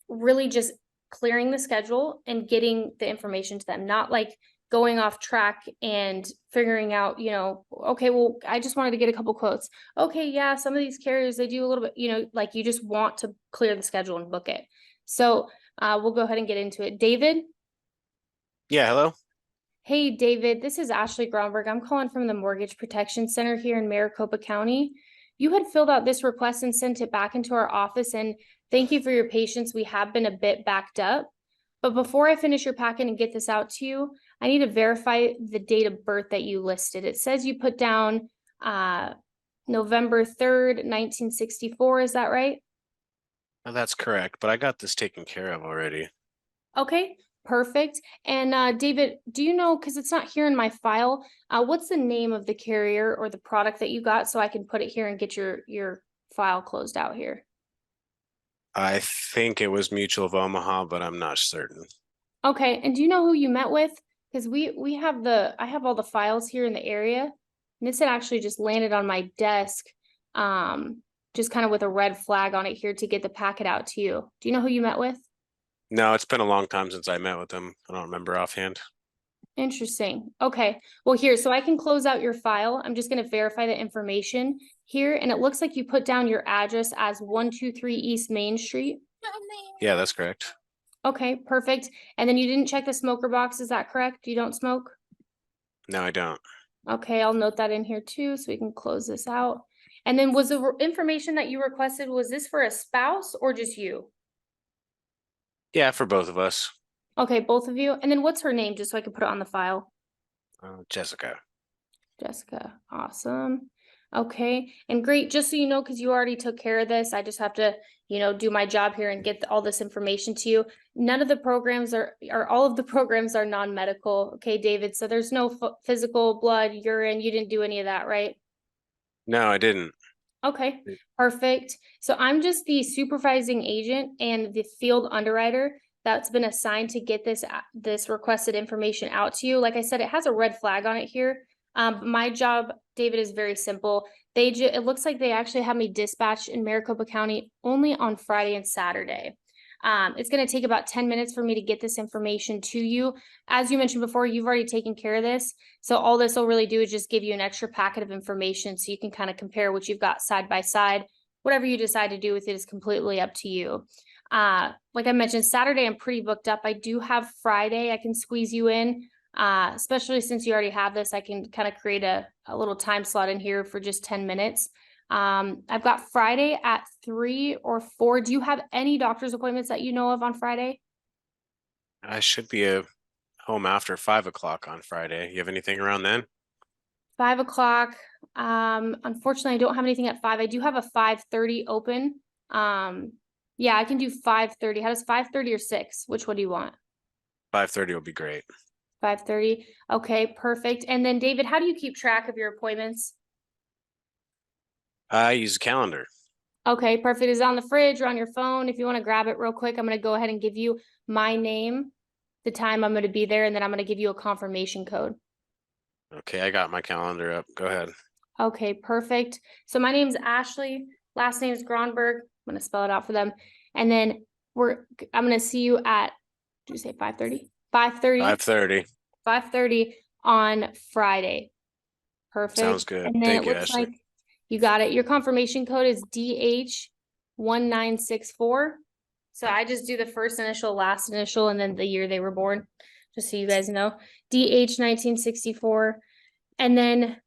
really just clearing the schedule and getting the information to them, not like going off track and figuring out, okay, well, I just wanted to get a couple quotes. Okay, yeah, some of these carriers, they do a little bit, like you just want to clear the schedule and book it. So we'll go ahead and get into it. David?
Yeah, hello?
Hey, David, this is Ashley Gromberg. I'm calling from the Mortgage Protection Center here in Maricopa County. You had filled out this request and sent it back into our office, and thank you for your patience. We have been a bit backed up. But before I finish your packet and get this out to you, I need to verify the date of birth that you listed. It says you put down November 3rd, 1964. Is that right?
Oh, that's correct, but I got this taken care of already.
Okay, perfect. And David, do you know, because it's not here in my file, what's the name of the carrier or the product that you got so I can put it here and get your file closed out here?
I think it was Mutual of Omaha, but I'm not certain.
Okay, and do you know who you met with? Because I have all the files here in the area, and this had actually just landed on my desk, just kind of with a red flag on it here to get the packet out to you. Do you know who you met with?
No, it's been a long time since I met with them. I don't remember offhand.
Interesting. Okay. Well, here, so I can close out your file. I'm just going to verify the information here. And it looks like you put down your address as 123 East Main Street.
Yeah, that's correct.
Okay, perfect. And then you didn't check the smoker box. Is that correct? You don't smoke?
No, I don't.
Okay, I'll note that in here too, so we can close this out. And then was the information that you requested, was this for a spouse or just you?
Yeah, for both of us.
Okay, both of you. And then what's her name, just so I can put it on the file?
Jessica.
Jessica, awesome. Okay, and great, just so you know, because you already took care of this, I just have to, do my job here and get all this information to you. None of the programs or all of the programs are non-medical, okay, David? So there's no physical, blood, urine, you didn't do any of that, right?
No, I didn't.
Okay, perfect. So I'm just the supervising agent and the field underwriter that's been assigned to get this requested information out to you. Like I said, it has a red flag on it here. My job, David, is very simple. It looks like they actually have me dispatched in Maricopa County only on Friday and Saturday. It's going to take about 10 minutes for me to get this information to you. As you mentioned before, you've already taken care of this. So all this will really do is just give you an extra packet of information so you can kind of compare what you've got side by side. Whatever you decide to do with it is completely up to you. Like I mentioned, Saturday I'm pretty booked up. I do have Friday I can squeeze you in, especially since you already have this. I can kind of create a little time slot in here for just 10 minutes. I've got Friday at 3 or 4. Do you have any doctor's appointments that you know of on Friday?
I should be home after 5 o'clock on Friday. You have anything around then?
5 o'clock. Unfortunately, I don't have anything at 5. I do have a 5:30 open. Yeah, I can do 5:30. How does 5:30 or 6? Which one do you want?
5:30 will be great.
5:30. Okay, perfect. And then David, how do you keep track of your appointments?
I use a calendar.
Okay, perfect. Is it on the fridge or on your phone? If you want to grab it real quick, I'm going to go ahead and give you my name, the time I'm going to be there, and then I'm going to give you a confirmation code.
Okay, I got my calendar up. Go ahead.
Okay, perfect. So my name's Ashley. Last name is Gronberg. I'm going to spell it out for them. And then I'm going to see you at, did you say 5:30? 5:30.
5:30.
5:30 on Friday. Perfect.
Sounds good.
And then
Thank
it
you,
looks
Ashley.
like you got it. Your confirmation code is DH1964. So I just do the first initial, last initial, and then the year they were born, just so you guys know. DH1964. And then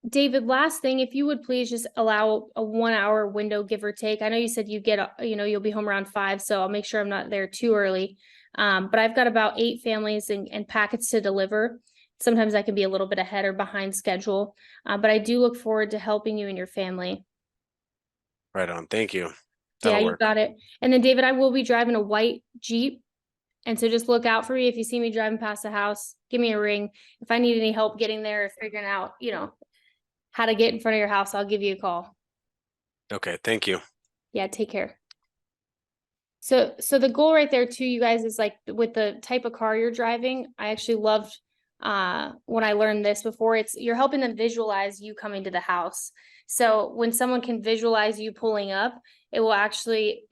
David, last thing, if you would please just allow a 1 hour window, give or take. I know you said you'll be home around 5, so I'll make sure I'm not there too early. But I've got about 8 families and packets to deliver. Sometimes I can be a little bit ahead or behind schedule, but I do look forward to helping you and your family.
Right on. Thank you.
Yeah,
That'll
you
work.
got it. And then David, I will be driving a white Jeep. And so just look out for me. If you see me driving past the house, give me a ring. If I need any help getting there or figuring out, how to get in front of your house, I'll give you a call.
Okay, thank you.
Yeah, take care. So the goal right there too, you guys, is like with the type of car you're driving. I actually loved when I learned this before. You're helping them visualize you coming to the house. So when someone can visualize you pulling up, it will actually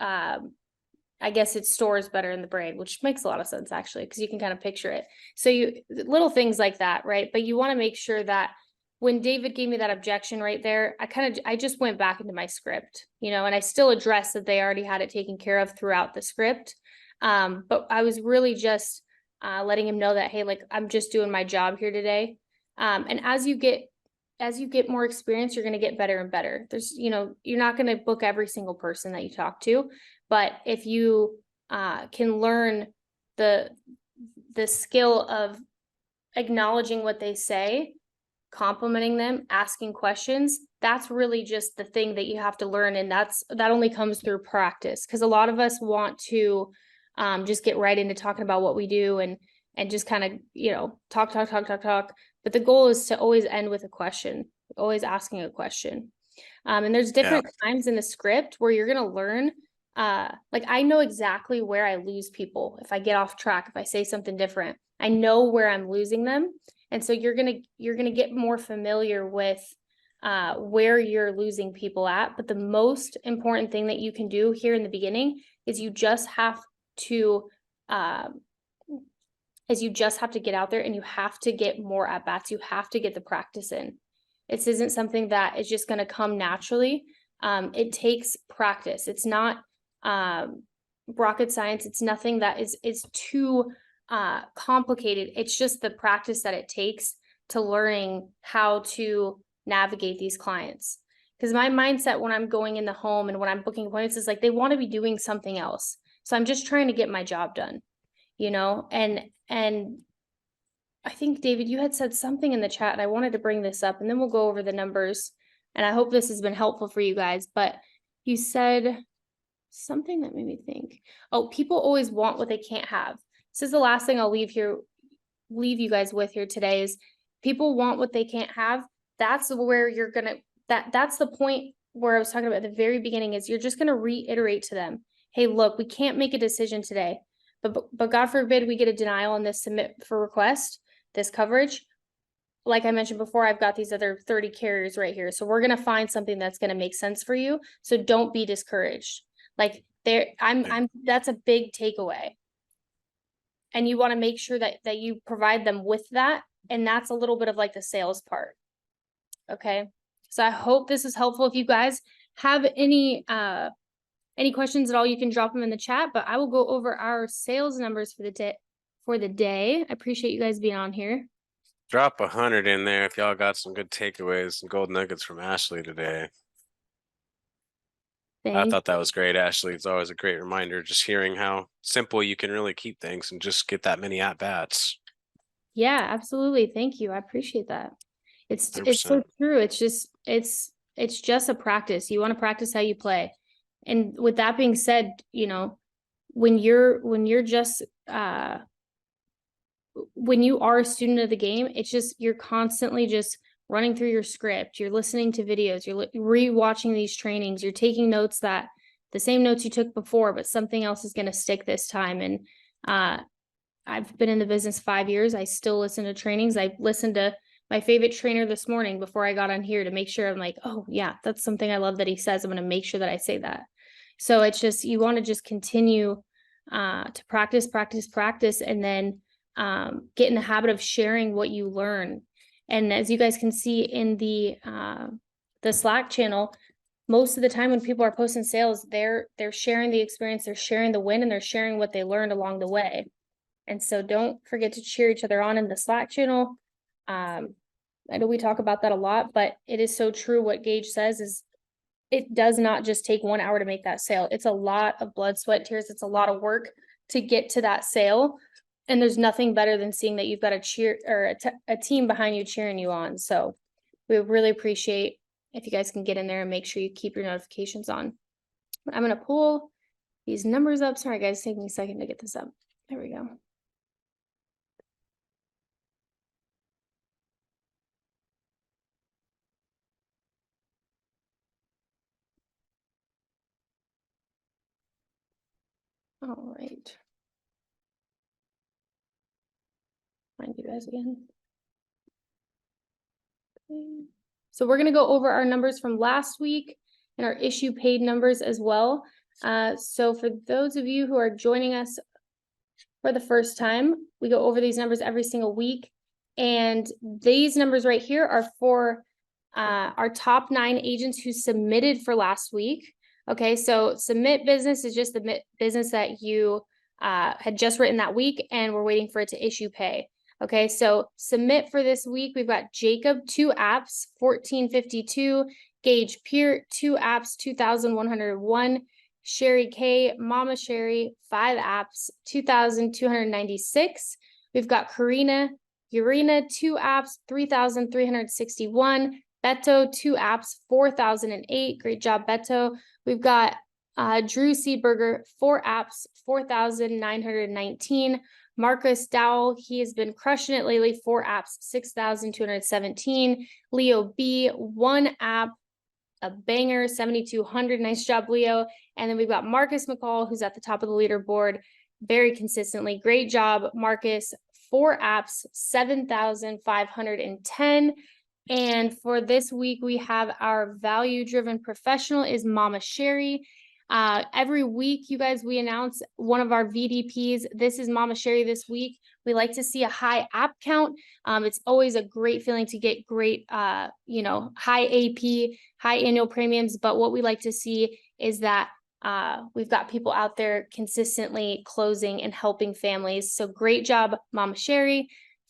I guess it stores better in the brain, which makes a lot of sense actually, because you can kind of picture it. So little things like that, right? But you want to make sure that when David gave me that objection right there, I just went back into my script, and I still addressed that they already had it taken care of throughout the script. But I was really just letting him know that, hey, like I'm just doing my job here today. And as you get more experience, you're going to get better and better. You're not going to book every single person that you talk to, but if you can learn the skill of acknowledging what they say, complimenting them, asking questions, that's really just the thing that you have to learn. And that only comes through practice, because a lot of us want to just get right into talking about what we do and just kind of, talk. But the goal is to always end with a question, always asking a question. And there's different times in the script where you're going to learn, like I know exactly where I lose people. If I get off track, if I say something different, I know where I'm losing them. And so you're going to get more familiar with where you're losing people at. But the most important thing that you can do here in the beginning is you just have to get out there and you have to get more at bats. You have to get the practice in. This isn't something that is just going to come naturally. It takes practice. It's not rocket science. It's nothing that is too complicated. It's just the practice that it takes to learning how to navigate these clients. Because my mindset when I'm going in the home and when I'm booking appointments is like, they want to be doing something else. So I'm just trying to get my job done, you know, and I think, David, you had said something in the chat and I wanted to bring this up and then we'll go over the numbers. And I hope this has been helpful for you guys, but you said something that made me think, oh, people always want what they can't have. This is the last thing I'll leave you guys with here today is people want what they can't have. That's where you're gonna, that's the point where I was talking about at the very beginning is you're just gonna reiterate to them, hey, look, we can't make a decision today, but God forbid we get a denial on this submit for request, this coverage. Like I mentioned before, I've got these other 30 carriers right here. So we're gonna find something that's gonna make sense for you. So don't be discouraged. Like that's a big takeaway. And you want to make sure that you provide them with that. And that's a little bit of like the sales part. Okay. So I hope this is helpful. If you guys have any questions at all, you can drop them in the chat, but I will go over our sales numbers for the day. I appreciate you guys being on here.
Drop 100 in there if y'all got some good takeaways and gold nuggets from Ashley today. I thought that was great, Ashley. It's always a great reminder just hearing how simple you can really keep things and just get that many at-bats.
Yeah, absolutely. Thank you. I appreciate that. It's
100%.
so true. It's just a practice. You want to practice how you play. And with that being said, you know, when you're just when you are a student of the game, it's just you're constantly just running through your script, you're listening to videos, you're re-watching these trainings, you're taking notes that the same notes you took before, but something else is going to stick this time. And I've been in the business 5 years. I still listen to trainings. I listened to my favorite trainer this morning before I got on here to make sure I'm like, oh yeah, that's something I love that he says. I'm going to make sure that I say that. So it's just, you want to just continue to practice, and then get in the habit of sharing what you learn. And as you guys can see in the Slack channel, most of the time when people are posting sales, they're sharing the experience, they're sharing the win, and they're sharing what they learned along the way. And so don't forget to cheer each other on in the Slack channel. I know we talk about that a lot, but it is so true what Gage says is it does not just take 1 hour to make that sale. It's a lot of blood, sweat, tears. It's a lot of work to get to that sale. And there's nothing better than seeing that you've got a cheer or a team behind you cheering you on. So we really appreciate if you guys can get in there and make sure you keep your notifications on. I'm going to pull these numbers up. Sorry, guys, take me a second to get this up. There we go. All right. Find you guys again. Okay. So we're going to go over our numbers from last week and our issue paid numbers as well. So for those of you who are joining us for the first time, we go over these numbers every single week. And these numbers right here are for our top 9 agents who submitted for last week. Okay, so submit business is just the business that you had just written that week, and we're waiting for it to issue pay. Okay, so submit for this week. We've got Jacob, 2 apps, 1452. Gage Peer, 2 apps, 2,101. Sherry K, Mama Sherry, 5 apps, 2,296. We've got Karina, Urina, 2 apps, 3,361. Beto, 2 apps, 4,008. Great job, Beto. We've got Drew Seaberger, 4 apps, 4,919. Marcus Dowell, he has been crushing it lately, 4 apps, 6,217. Leo B, 1 app, a banger, 7,200. Nice job, Leo. And then we've got Marcus McCall, who's at the top of the leaderboard very consistently. Great job, Marcus. 4 apps, 7,510. And for this week, we have our value-driven professional is Mama Sherry. Every week, you guys, we announce one of our VDPs. This is Mama Sherry this week. We like to see a high app count. It's always a great feeling to get great, high AP, high annual premiums. But what we like to see is that we've got people out there consistently closing and helping families. So great job, Mama Sherry.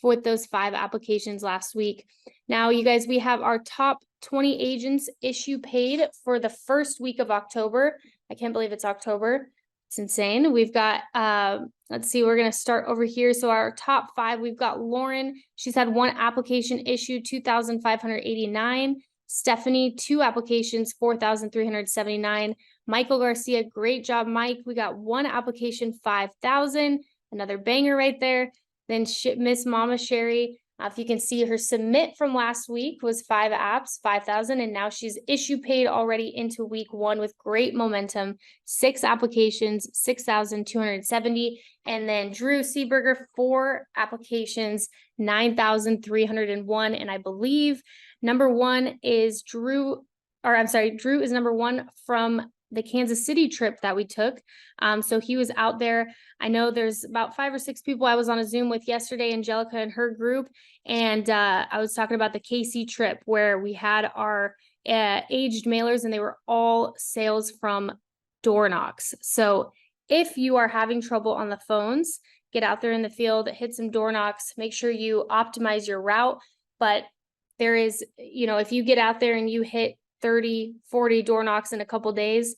with those 5 applications last week. Now, you guys, we have our top 20 agents issue paid for the first week of October. I can't believe it's October. It's insane. We've got, let's see, we're going to start over here. So our top 5, we've got Lauren. She's had 1 application issued, 2,589. Stephanie, 2 applications, 4,379. Michael Garcia, great job, Mike. We got 1 application, 5,000. Another banger right there. Then Miss Mama Sherry, if you can see, her submit from last week was 5 apps, 5,000, and now she's issue paid already into week 1 with great momentum, 6 applications, 6,270. And then Drew Seeberger, 4 applications, 9,301. And I believe number 1 is Drew is number 1 from the Kansas City trip that we took. So he was out there. I know there's about 5 or 6 people I was on a Zoom with yesterday, Angelica and her group. And I was talking about the KC trip where we had our aged mailers, and they were all sales from door knocks. So if you are having trouble on the phones, get out there in the field, hit some door knocks, make sure you optimize your route. But there is, if you get out there and you hit 30, 40 door knocks in a couple days,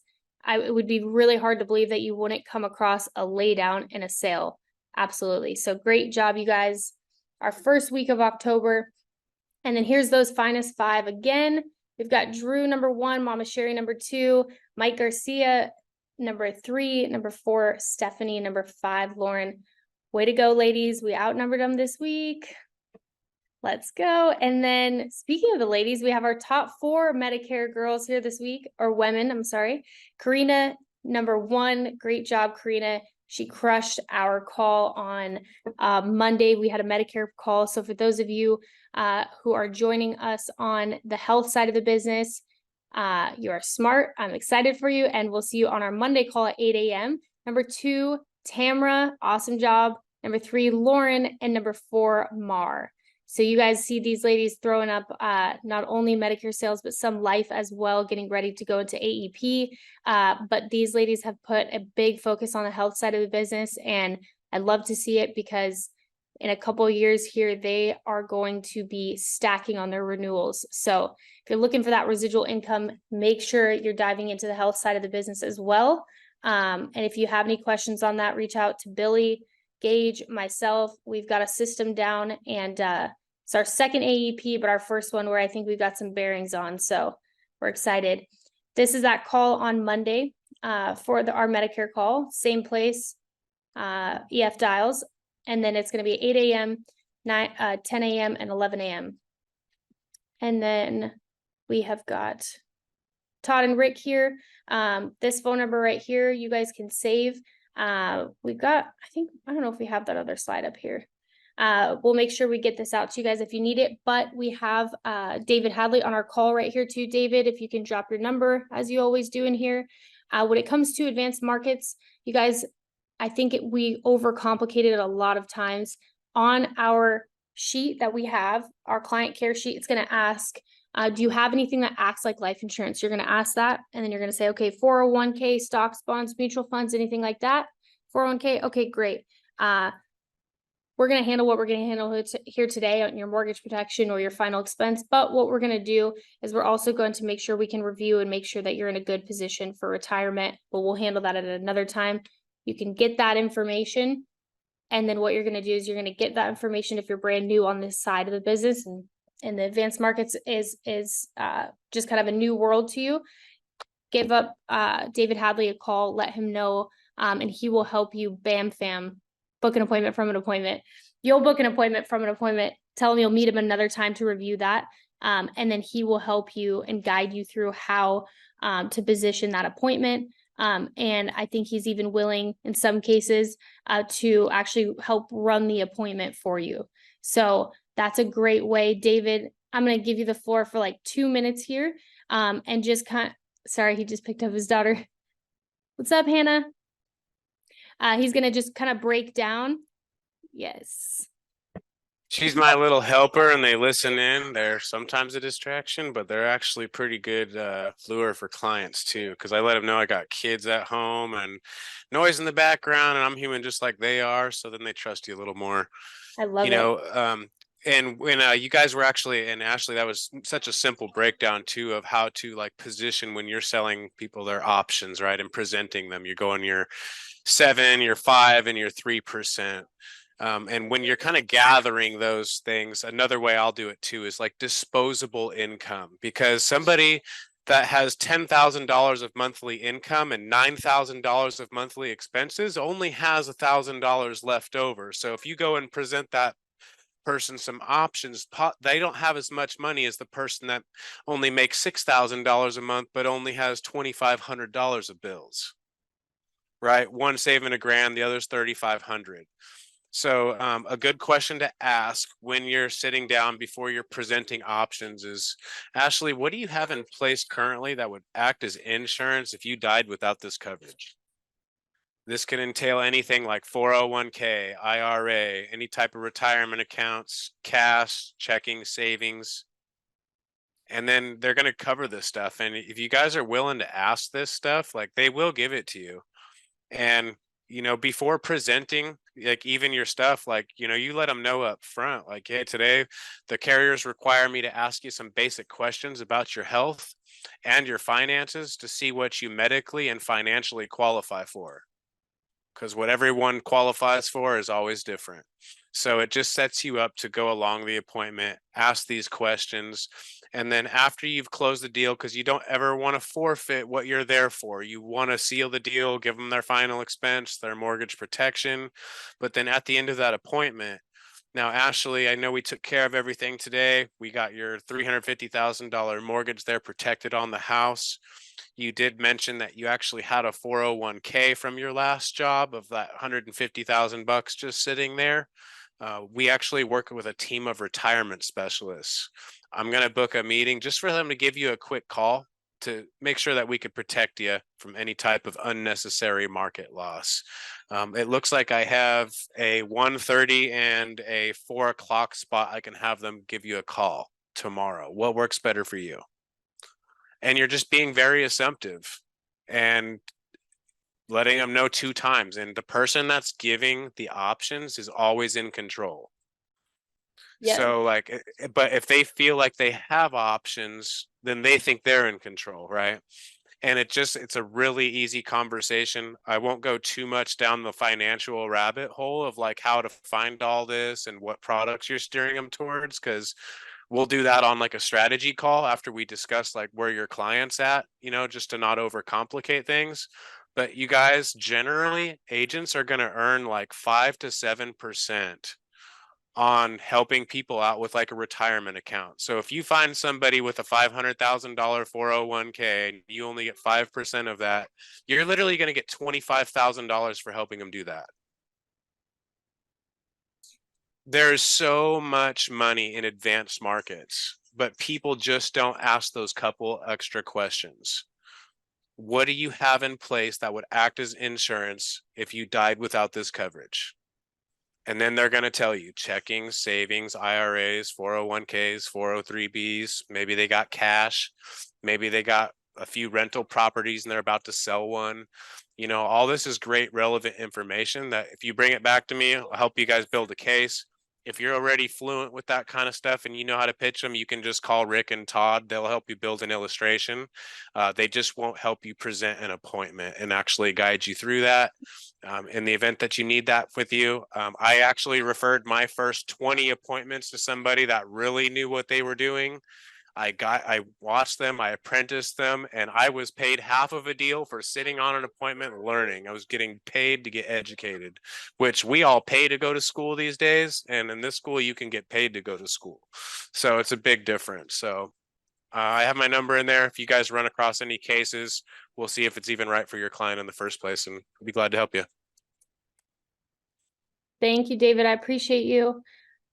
it would be really hard to believe that you wouldn't come across a laydown in a sale. Absolutely. So great job, you guys. Our first week of October. And then here's those finest 5 again. We've got Drew, number 1, Mama Sherry, number 2, Mike Garcia, number 3, number 4, Stephanie, number 5, Lauren. Way to go, ladies. We outnumbered them this week. Let's go. And then speaking of the ladies, we have our top 4 Medicare girls here this week, or women, I'm sorry. Karina, number 1. Great job, Karina. She crushed our call on Monday. We had a Medicare call. So for those of you who are joining us on the health side of the business, you are smart. I'm excited for you. And we'll see you on our Monday call at 8 a.m. Number 2, Tamra, awesome job. Number 3, Lauren. And number 4, Mar. So you guys see these ladies throwing up not only Medicare sales, but some life as well, getting ready to go into AEP. But these ladies have put a big focus on the health side of the business, and I'd love to see it because in a couple of years here, they are going to be stacking on their renewals. So if you're looking for that residual income, make sure you're diving into the health side of the business as well. And if you have any questions on that, reach out to Billy, Gage, myself. We've got a system down, and it's our second AEP, but our first one where I think we've got some bearings on. So we're excited. This is that call on Monday for our Medicare call, same place, EF dials. And then it's going to be 8 a.m., 10 a.m., and 11 a.m. And then we have got Todd and Rick here. This phone number right here, you guys can save. We've got, I don't know if we have that other slide up here. We'll make sure we get this out to you guys if you need it, but we have David Hadley on our call right here too. David, if you can drop your number as you always do in here. When it comes to advanced markets, you guys, I think we overcomplicated it a lot of times. On our sheet that we have, our client care sheet, it's going to ask, do you have anything that acts like life insurance? You're going to ask that, and then you're going to say, okay, 401k, stocks, bonds, mutual funds, anything like that. 401k, okay, great. We're going to handle what we're going to handle here today on your mortgage protection or your final expense. But what we're going to do is we're also going to make sure we can review and make sure that you're in a good position for retirement. But we'll handle that at another time. You can get that information. And then what you're going to do is you're going to get that information if you're brand new on this side of the business, and the advanced markets is just kind of a new world to you. Give up David Hadley a call, let him know, and he will help you bam fam. Book an appointment from an appointment. You'll book an appointment from an appointment. Tell him you'll meet him another time to review that. And then he will help you and guide you through how to position that appointment. And I think he's even willing in some cases to actually help run the appointment for you. So that's a great way. David, I'm going to give you the floor for like 2 minutes here. And just sorry, he just picked up his daughter. What's up, Hannah? He's going to just kind of break down. Yes.
She's my little helper and they listen in. They're sometimes a distraction, but they're actually pretty good lure for clients too. Because I let them know I got kids at home and noise in the background and I'm human just like they are. So then they trust you a little more.
I love
You
it.
know, and when you guys were actually, and Ashley, that was such a simple breakdown too of how to like position when you're selling people their options, right? And presenting them. You're going your 7, your 5, and your 3%. And when you're kind of gathering those things, another way I'll do it too is like disposable income, because somebody that has $10,000 of monthly income and $9,000 of monthly expenses only has $1,000 left over. So if you go and present that person some options, they don't have as much money as the person that only makes $6,000 a month but only has $2,500 of bills, right? One saving $1,000, the other's 3,500. So a good question to ask when you're sitting down before you're presenting options is, Ashley, what do you have in place currently that would act as insurance if you died without this coverage? This can entail anything like 401k, IRA, any type of retirement accounts, cash, checking, savings. And then they're going to cover this stuff. And if you guys are willing to ask this stuff, like they will give it to you. And, you know, before presenting, like even your stuff, like, you know, you let them know up front, like, hey, today the carriers require me to ask you some basic questions about your health and your finances to see what you medically and financially qualify for. Because what everyone qualifies for is always different. So it just sets you up to go along the appointment, ask these questions, and then after you've closed the deal, because you don't ever want to forfeit what you're there for, you want to seal the deal, give them their final expense, their mortgage protection. But then at the end of that appointment, now, Ashley, I know we took care of everything today. We got your $350,000 mortgage there protected on the house. You did mention that you actually had a 401k from your last job of that 150,000 bucks just sitting there. We actually work with a team of retirement specialists. I'm going to book a meeting just for them to give you a quick call to make sure that we could protect you from any type of unnecessary market loss. It looks like I have a 1:30 and a 4 o'clock spot. I can have them give you a call tomorrow. What works better for you? And you're just being very assumptive and letting them know 2 times. And the person that's giving the options is always in control.
Yeah.
So like, but if they feel like they have options, then they think they're in control, right? And it's a really easy conversation. I won't go too much down the financial rabbit hole of like how to find all this and what products you're steering them towards, because we'll do that on like a strategy call after we discuss like where your client's at, you know, just to not overcomplicate things. But you guys, generally, agents are going to earn like 5 to 7% on helping people out with like a retirement account. So if you find somebody with a $500,000 401k and you only get 5% of that, you're literally going to get $25,000 for helping them do that. There's so much money in advanced markets, but people just don't ask those couple extra questions. What do you have in place that would act as insurance if you died without this coverage? And then they're going to tell you checking, savings, IRAs, 401ks, 403bs. Maybe they got cash. Maybe they got a few rental properties and they're about to sell one. You know, all this is great, relevant information that if you bring it back to me, I'll help you guys build a case. If you're already fluent with that kind of stuff and you know how to pitch them, you can just call Rick and Todd. They'll help you build an illustration. They just won't help you present an appointment and actually guide you through that. In the event that you need that with you, I actually referred my first 20 appointments to somebody that really knew what they were doing. I watched them, I apprenticed them, and I was paid half of a deal for sitting on an appointment learning. I was getting paid to get educated, which we all pay to go to school these days. And in this school, you can get paid to go to school. So it's a big difference. So I have my number in there. If you guys run across any cases, we'll see if it's even right for your client in the first place, and I'll be glad to help you.
Thank you, David. I appreciate you.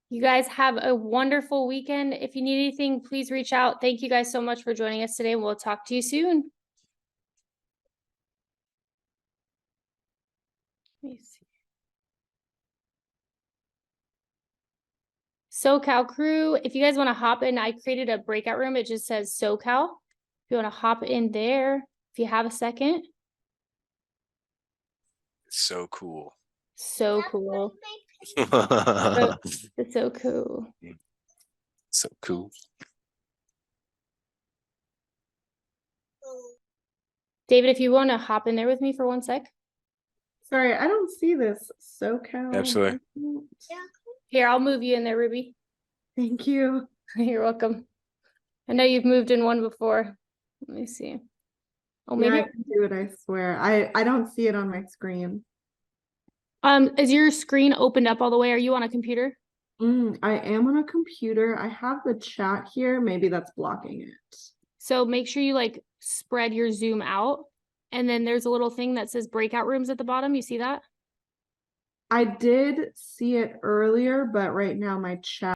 You guys have a wonderful weekend. If you need anything, please reach out. Thank you guys so much for joining us today. We'll talk to you soon. Let me see. SoCal crew, if you guys want to hop in, I created a breakout room. It just says SoCal. If you want to hop in there, if you have a second.
It's so cool.
So cool. It's so cool.
So cool.
David, if you want to hop in there with me for 1 sec.
Sorry, I don't see this SoCal.
Absolutely.
Here, I'll move you in there, Ruby.
Thank you.
You're welcome. I know you've moved in one before. Let me see. Oh, maybe.
Yeah, I can do it, I swear. I don't see it on my screen.
Is your screen opened up all the way? Are you on a computer?
I am on a computer. I have the chat here. Maybe that's blocking it.
So make sure you like spread your Zoom out. And then there's a little thing that says breakout rooms at the bottom. You see that?
I did see it earlier, but right now my chat